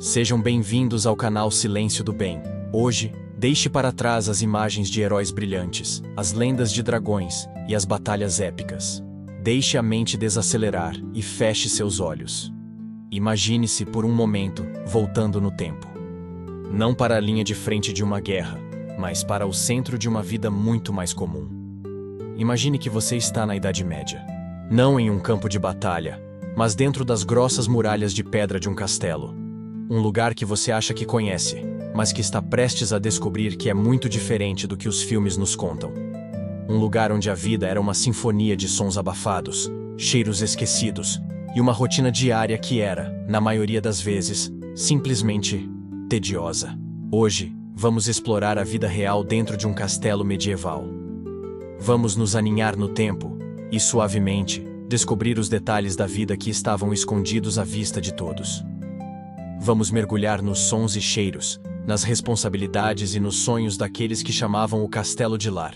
Sejam bem-vindos ao canal Silêncio do Bem. Hoje, deixe para trás as imagens de heróis brilhantes, as lendas de dragões e as batalhas épicas. Deixe a mente desacelerar e feche seus olhos. Imagine-se por um momento voltando no tempo. Não para a linha de frente de uma guerra, mas para o centro de uma vida muito mais comum. Imagine que você está na Idade Média. Não em um campo de batalha, mas dentro das grossas muralhas de pedra de um castelo. Um lugar que você acha que conhece, mas que está prestes a descobrir que é muito diferente do que os filmes nos contam. Um lugar onde a vida era uma sinfonia de sons abafados, cheiros esquecidos e uma rotina diária que era, na maioria das vezes, simplesmente tediosa. Hoje, vamos explorar a vida real dentro de um castelo medieval. Vamos nos aninhar no tempo e, suavemente, descobrir os detalhes da vida que estavam escondidos à vista de todos. Vamos mergulhar nos sons e cheiros, nas responsabilidades e nos sonhos daqueles que chamavam o castelo de lar.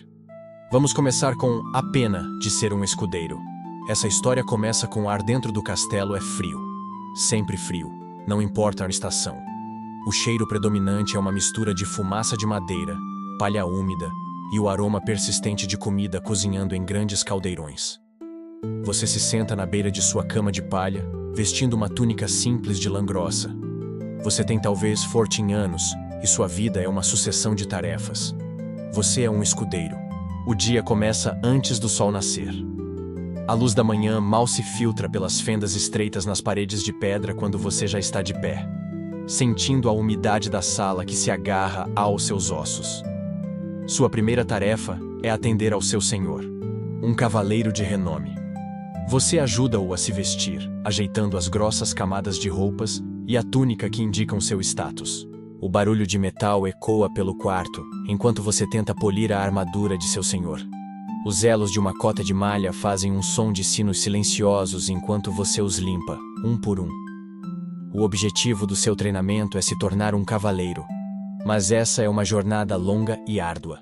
Vamos começar com a pena de ser um escudeiro. Essa história começa com o ar dentro do castelo é frio. Sempre frio, não importa a estação. O cheiro predominante é uma mistura de fumaça de madeira, palha úmida e o aroma persistente de comida cozinhando em grandes caldeirões. Você se senta na beira de sua cama de palha, vestindo uma túnica simples de lã grossa. Você tem talvez 14 anos e sua vida é uma sucessão de tarefas. Você é um escudeiro. O dia começa antes do sol nascer. A luz da manhã mal se filtra pelas fendas estreitas nas paredes de pedra quando você já está de pé, sentindo a umidade da sala que se agarra aos seus ossos. Sua primeira tarefa é atender ao seu senhor, um cavaleiro de renome. Você ajuda-o a se vestir, ajeitando as grossas camadas de roupas e a túnica que indicam seu status. O barulho de metal ecoa pelo quarto, enquanto você tenta polir a armadura de seu senhor. Os elos de uma cota de malha fazem um som de sinos silenciosos enquanto você os limpa, um por um. O objetivo do seu treinamento é se tornar um cavaleiro, mas essa é uma jornada longa e árdua.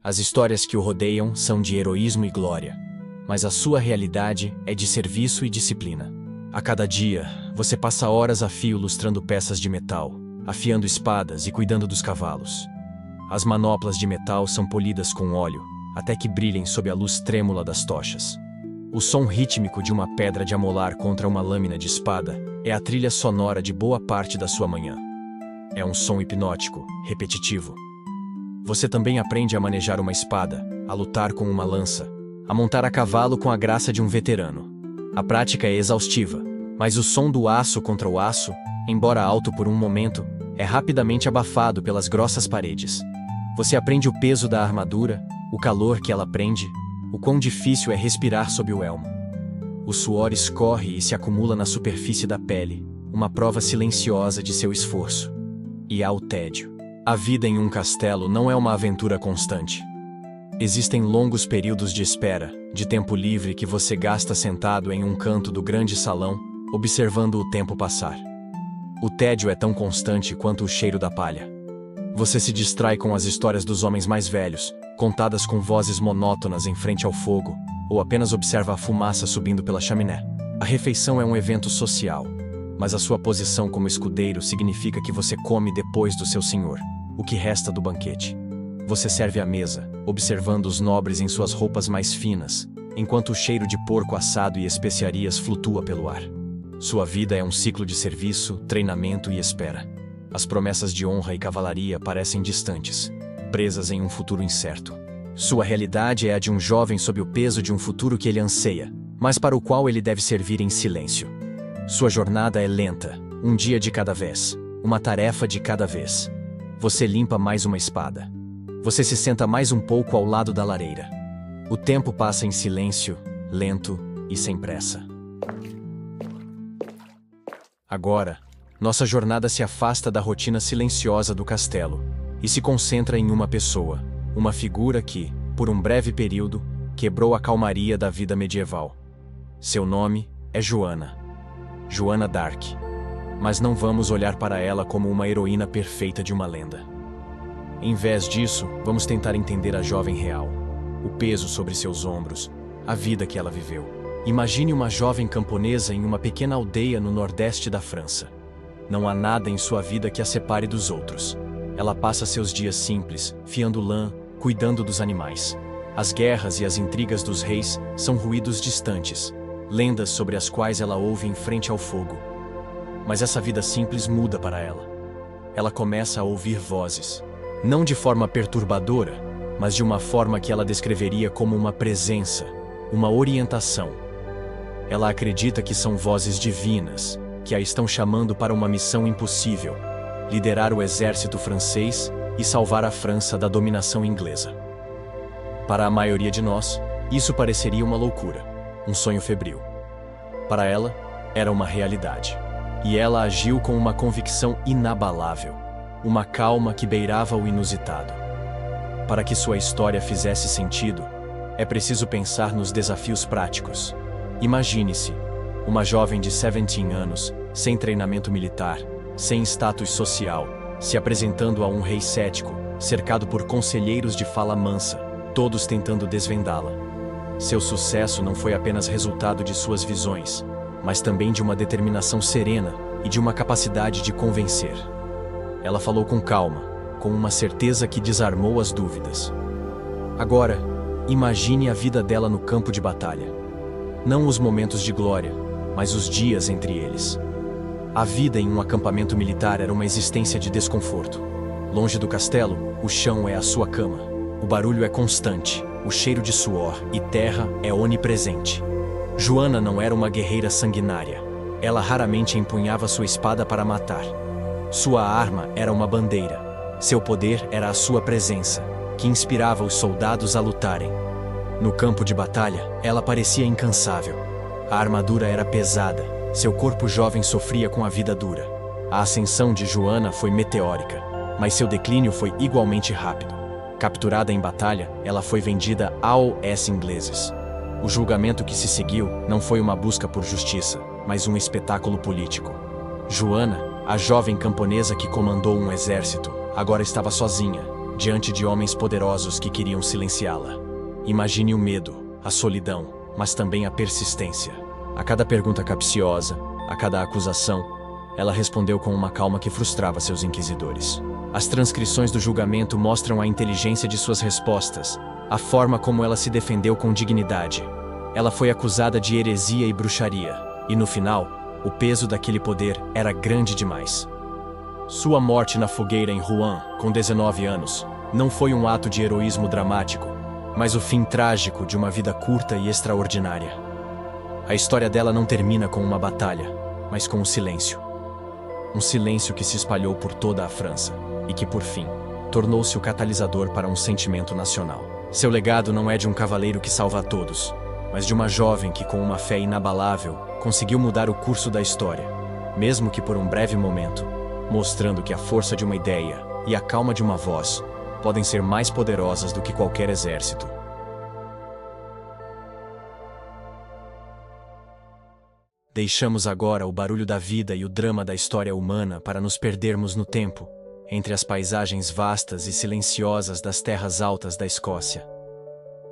As histórias que o rodeiam são de heroísmo e glória, mas a sua realidade é de serviço e disciplina. A cada dia, você passa horas a fio lustrando peças de metal, afiando espadas e cuidando dos cavalos. As manoplas de metal são polidas com óleo, até que brilhem sob a luz trêmula das tochas. O som rítmico de uma pedra de amolar contra uma lâmina de espada é a trilha sonora de boa parte da sua manhã. É um som hipnótico, repetitivo. Você também aprende a manejar uma espada, a lutar com uma lança, a montar a cavalo com a graça de um veterano. A prática é exaustiva, mas o som do aço contra o aço, embora alto por um momento, é rapidamente abafado pelas grossas paredes. Você aprende o peso da armadura, o calor que ela prende, o quão difícil é respirar sob o elmo. O suor escorre e se acumula na superfície da pele, uma prova silenciosa de seu esforço. E há o tédio. A vida em um castelo não é uma aventura constante. Existem longos períodos de espera, de tempo livre que você gasta sentado em um canto do grande salão, observando o tempo passar. O tédio é tão constante quanto o cheiro da palha. Você se distrai com as histórias dos homens mais velhos, contadas com vozes monótonas em frente ao fogo, ou apenas observa a fumaça subindo pela chaminé. A refeição é um evento social, mas a sua posição como escudeiro significa que você come depois do seu senhor, o que resta do banquete. Você serve à mesa, observando os nobres em suas roupas mais finas, enquanto o cheiro de porco assado e especiarias flutua pelo ar. Sua vida é um ciclo de serviço, treinamento e espera. As promessas de honra e cavalaria parecem distantes, presas em um futuro incerto. Sua realidade é a de um jovem sob o peso de um futuro que ele anseia, mas para o qual ele deve servir em silêncio. Sua jornada é lenta, um dia de cada vez, uma tarefa de cada vez. Você limpa mais uma espada. Você se senta mais um pouco ao lado da lareira. O tempo passa em silêncio, lento e sem pressa. Agora, nossa jornada se afasta da rotina silenciosa do castelo e se concentra em uma pessoa, uma figura que, por um breve período, quebrou a calmaria da vida medieval. Seu nome é Joana. Joana d'Arc. Mas não vamos olhar para ela como uma heroína perfeita de uma lenda. Em vez disso, vamos tentar entender a jovem real, o peso sobre seus ombros, a vida que ela viveu. Imagine uma jovem camponesa em uma pequena aldeia no nordeste da França. Não há nada em sua vida que a separe dos outros. Ela passa seus dias simples, fiando lã, cuidando dos animais. As guerras e as intrigas dos reis são ruídos distantes, lendas sobre as quais ela ouve em frente ao fogo. Mas essa vida simples muda para ela. Ela começa a ouvir vozes. Não de forma perturbadora, mas de uma forma que ela descreveria como uma presença, uma orientação. Ela acredita que são vozes divinas, que a estão chamando para uma missão impossível: liderar o exército francês e salvar a França da dominação inglesa. Para a maioria de nós, isso pareceria uma loucura, um sonho febril. Para ela, era uma realidade. E ela agiu com uma convicção inabalável, uma calma que beirava o inusitado. Para que sua história fizesse sentido, é preciso pensar nos desafios práticos. Imagine-se, uma jovem de 17 anos, sem treinamento militar, sem status social, se apresentando a um rei cético, cercado por conselheiros de fala mansa, todos tentando desvendá-la. Seu sucesso não foi apenas resultado de suas visões, mas também de uma determinação serena e de uma capacidade de convencer. Ela falou com calma, com uma certeza que desarmou as dúvidas. Agora, imagine a vida dela no campo de batalha. Não os momentos de glória, mas os dias entre eles. A vida em um acampamento militar era uma existência de desconforto. Longe do castelo, o chão é a sua cama. O barulho é constante, o cheiro de suor e terra é onipresente. Joana não era uma guerreira sanguinária. Ela raramente empunhava sua espada para matar. Sua arma era uma bandeira. Seu poder era a sua presença, que inspirava os soldados a lutarem. No campo de batalha, ela parecia incansável. A armadura era pesada, seu corpo jovem sofria com a vida dura. A ascensão de Joana foi meteórica, mas seu declínio foi igualmente rápido. Capturada em batalha, ela foi vendida aos ingleses. O julgamento que se seguiu não foi uma busca por justiça, mas um espetáculo político. Joana, a jovem camponesa que comandou um exército, agora estava sozinha, diante de homens poderosos que queriam silenciá-la. Imagine o medo, a solidão, mas também a persistência. A cada pergunta capciosa, a cada acusação, ela respondeu com uma calma que frustrava seus inquisidores. As transcrições do julgamento mostram a inteligência de suas respostas, a forma como ela se defendeu com dignidade. Ela foi acusada de heresia e bruxaria, e no final, o peso daquele poder era grande demais. Sua morte na fogueira em Rouen, com 19 anos, não foi um ato de heroísmo dramático, mas o fim trágico de uma vida curta e extraordinária. A história dela não termina com uma batalha, mas com um silêncio. Um silêncio que se espalhou por toda a França, e que, por fim, tornou-se o catalisador para um sentimento nacional. Seu legado não é de um cavaleiro que salva a todos, mas de uma jovem que, com uma fé inabalável, conseguiu mudar o curso da história, mesmo que por um breve momento, mostrando que a força de uma ideia e a calma de uma voz podem ser mais poderosas do que qualquer exército. Deixamos agora o barulho da vida e o drama da história humana para nos perdermos no tempo, entre as paisagens vastas e silenciosas das terras altas da Escócia.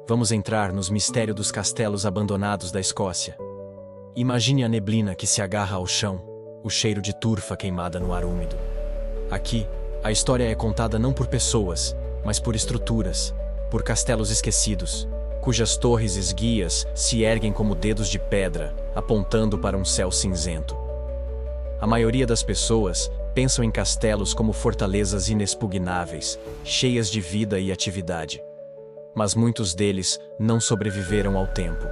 Vamos entrar nos mistérios dos castelos abandonados da Escócia. Imagine a neblina que se agarra ao chão, o cheiro de turfa queimada no ar úmido. Aqui, a história é contada não por pessoas, mas por estruturas, por castelos esquecidos, cujas torres esguias se erguem como dedos de pedra, apontando para um céu cinzento. A maioria das pessoas pensam em castelos como fortalezas inexpugnáveis, cheias de vida e atividade. Mas muitos deles não sobreviveram ao tempo.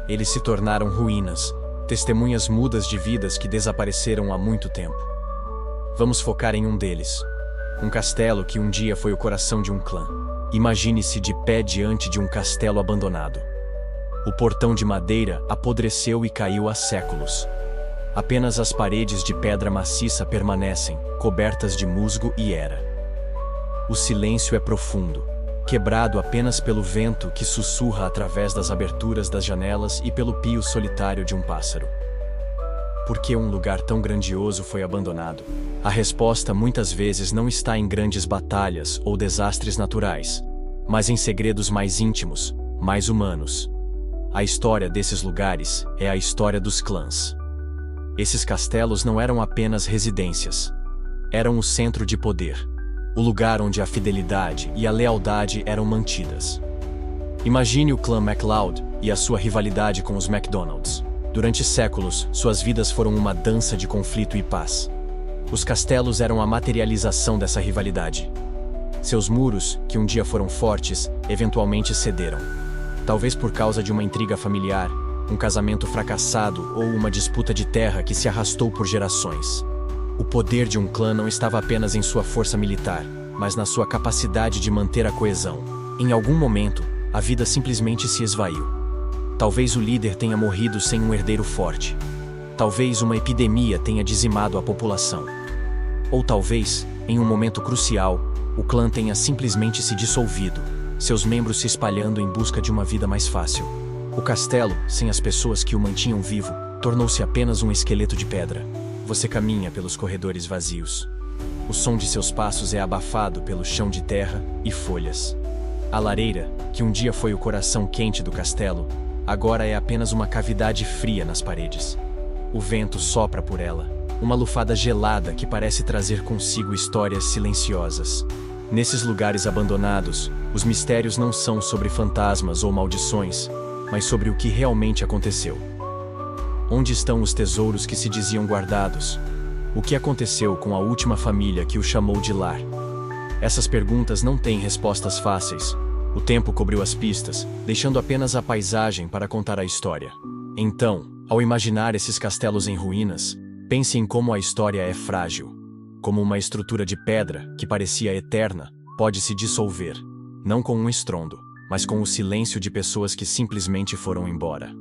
Eles se tornaram ruínas, testemunhas mudas de vidas que desapareceram há muito tempo. Vamos focar em um deles. Um castelo que um dia foi o coração de um clã. Imagine-se de pé diante de um castelo abandonado. O portão de madeira apodreceu e caiu há séculos. Apenas as paredes de pedra maciça permanecem, cobertas de musgo e era. O silêncio é profundo, quebrado apenas pelo vento que sussurra através das aberturas das janelas e pelo pio solitário de um pássaro. Por que um lugar tão grandioso foi abandonado? A resposta muitas vezes não está em grandes batalhas ou desastres naturais, mas em segredos mais íntimos, mais humanos. A história desses lugares é a história dos clãs. Esses castelos não eram apenas residências. Eram o centro de poder. O lugar onde a fidelidade e a lealdade eram mantidas. Imagine o clã MacLeod e a sua rivalidade com os MacDonalds. Durante séculos, suas vidas foram uma dança de conflito e paz. Os castelos eram a materialização dessa rivalidade. Seus muros, que um dia foram fortes, eventualmente cederam. Talvez por causa de uma intriga familiar, um casamento fracassado ou uma disputa de terra que se arrastou por gerações. O poder de um clã não estava apenas em sua força militar, mas na sua capacidade de manter a coesão. Em algum momento, a vida simplesmente se esvaiu. Talvez o líder tenha morrido sem um herdeiro forte. Talvez uma epidemia tenha dizimado a população. Ou talvez, em um momento crucial, o clã tenha simplesmente se dissolvido, seus membros se espalhando em busca de uma vida mais fácil. O castelo, sem as pessoas que o mantinham vivo, tornou-se apenas um esqueleto de pedra. Você caminha pelos corredores vazios. O som de seus passos é abafado pelo chão de terra e folhas. A lareira, que um dia foi o coração quente do castelo, agora é apenas uma cavidade fria nas paredes. O vento sopra por ela, uma lufada gelada que parece trazer consigo histórias silenciosas. Nesses lugares abandonados, os mistérios não são sobre fantasmas ou maldições, mas sobre o que realmente aconteceu. Onde estão os tesouros que se diziam guardados? O que aconteceu com a última família que o chamou de lar? Essas perguntas não têm respostas fáceis. O tempo cobriu as pistas, deixando apenas a paisagem para contar a história. Então, ao imaginar esses castelos em ruínas, pense em como a história é frágil. Como uma estrutura de pedra, que parecia eterna, pode se dissolver, não com um estrondo, mas com o silêncio de pessoas que simplesmente foram embora.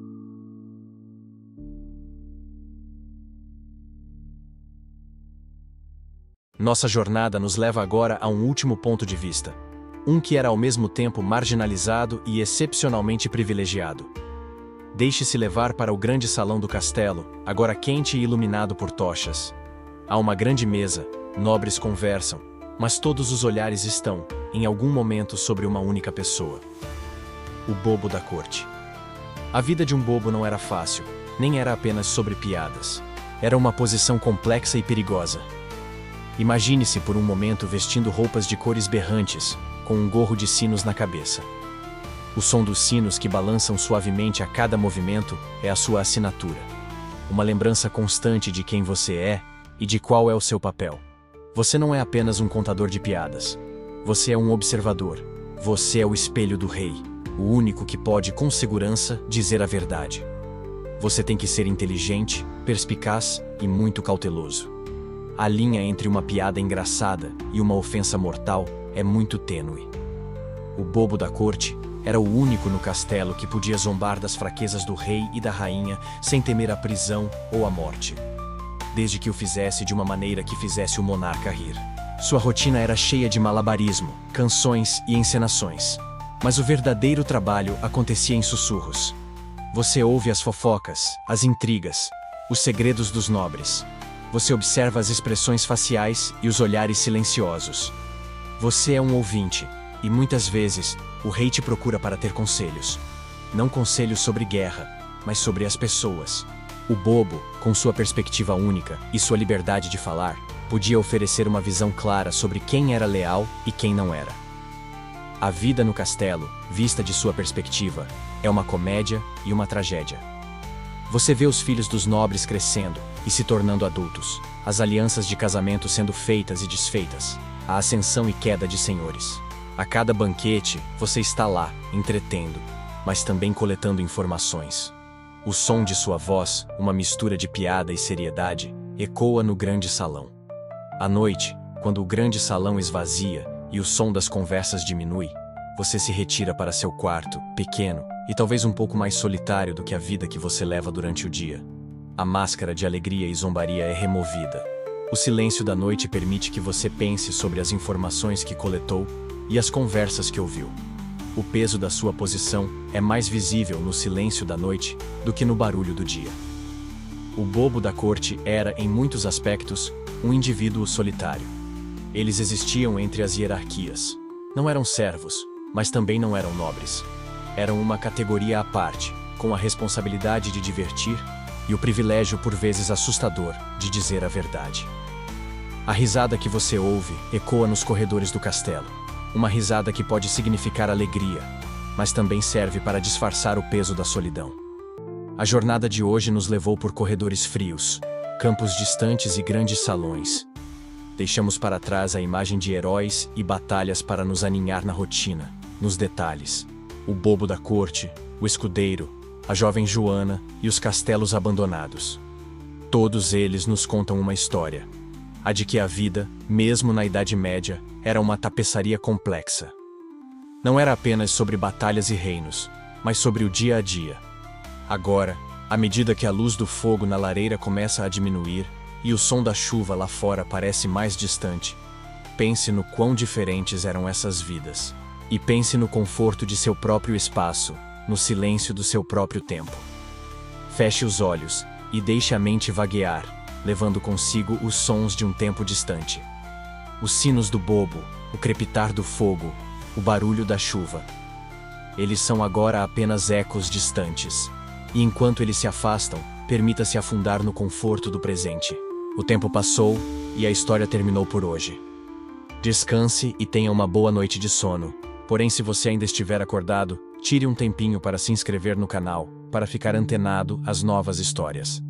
Nossa jornada nos leva agora a um último ponto de vista. Um que era ao mesmo tempo marginalizado e excepcionalmente privilegiado. Deixe-se levar para o grande salão do castelo, agora quente e iluminado por tochas. Há uma grande mesa, nobres conversam, mas todos os olhares estão, em algum momento, sobre uma única pessoa. O bobo da corte. A vida de um bobo não era fácil, nem era apenas sobre piadas. Era uma posição complexa e perigosa. Imagine-se por um momento vestindo roupas de cores berrantes, com um gorro de sinos na cabeça. O som dos sinos que balançam suavemente a cada movimento é a sua assinatura. Uma lembrança constante de quem você é e de qual é o seu papel. Você não é apenas um contador de piadas. Você é um observador. Você é o espelho do rei, o único que pode com segurança dizer a verdade. Você tem que ser inteligente, perspicaz e muito cauteloso. A linha entre uma piada engraçada e uma ofensa mortal é muito tênue. O bobo da corte era o único no castelo que podia zombar das fraquezas do rei e da rainha sem temer a prisão ou a morte. Desde que o fizesse de uma maneira que fizesse o monarca rir. Sua rotina era cheia de malabarismo, canções e encenações. Mas o verdadeiro trabalho acontecia em sussurros. Você ouve as fofocas, as intrigas, os segredos dos nobres. Você observa as expressões faciais e os olhares silenciosos. Você é um ouvinte, e muitas vezes, o rei te procura para ter conselhos. Não conselhos sobre guerra, mas sobre as pessoas. O bobo, com sua perspectiva única e sua liberdade de falar, podia oferecer uma visão clara sobre quem era leal e quem não era. A vida no castelo, vista de sua perspectiva, é uma comédia e uma tragédia. Você vê os filhos dos nobres crescendo e se tornando adultos, as alianças de casamento sendo feitas e desfeitas, a ascensão e queda de senhores. A cada banquete, você está lá, entretendo, mas também coletando informações. O som de sua voz, uma mistura de piada e seriedade, ecoa no grande salão. À noite, quando o grande salão esvazia e o som das conversas diminui, você se retira para seu quarto, pequeno e talvez um pouco mais solitário do que a vida que você leva durante o dia. A máscara de alegria e zombaria é removida. O silêncio da noite permite que você pense sobre as informações que coletou e as conversas que ouviu. O peso da sua posição é mais visível no silêncio da noite do que no barulho do dia. O bobo da corte era, em muitos aspectos, um indivíduo solitário. Eles existiam entre as hierarquias. Não eram servos, mas também não eram nobres. Eram uma categoria à parte, com a responsabilidade de divertir, e o privilégio por vezes assustador de dizer a verdade. A risada que você ouve ecoa nos corredores do castelo, uma risada que pode significar alegria, mas também serve para disfarçar o peso da solidão. A jornada de hoje nos levou por corredores frios, campos distantes e grandes salões. Deixamos para trás a imagem de heróis e batalhas para nos aninhar na rotina, nos detalhes. O bobo da corte, o escudeiro, a jovem Joana e os castelos abandonados. Todos eles nos contam uma história. A de que a vida, mesmo na Idade Média, era uma tapeçaria complexa. Não era apenas sobre batalhas e reinos, mas sobre o dia a dia. Agora, à medida que a luz do fogo na lareira começa a diminuir e o som da chuva lá fora parece mais distante, pense no quão diferentes eram essas vidas. E pense no conforto de seu próprio espaço, no silêncio do seu próprio tempo. Feche os olhos e deixe a mente vaguear, levando consigo os sons de um tempo distante. Os sinos do bobo, o crepitar do fogo, o barulho da chuva. Eles são agora apenas ecos distantes. E enquanto eles se afastam, permita-se afundar no conforto do presente. O tempo passou e a história terminou por hoje. Descanse e tenha uma boa noite de sono. Porém, se você ainda estiver acordado, tire um tempinho para se inscrever no canal, para ficar antenado às novas histórias.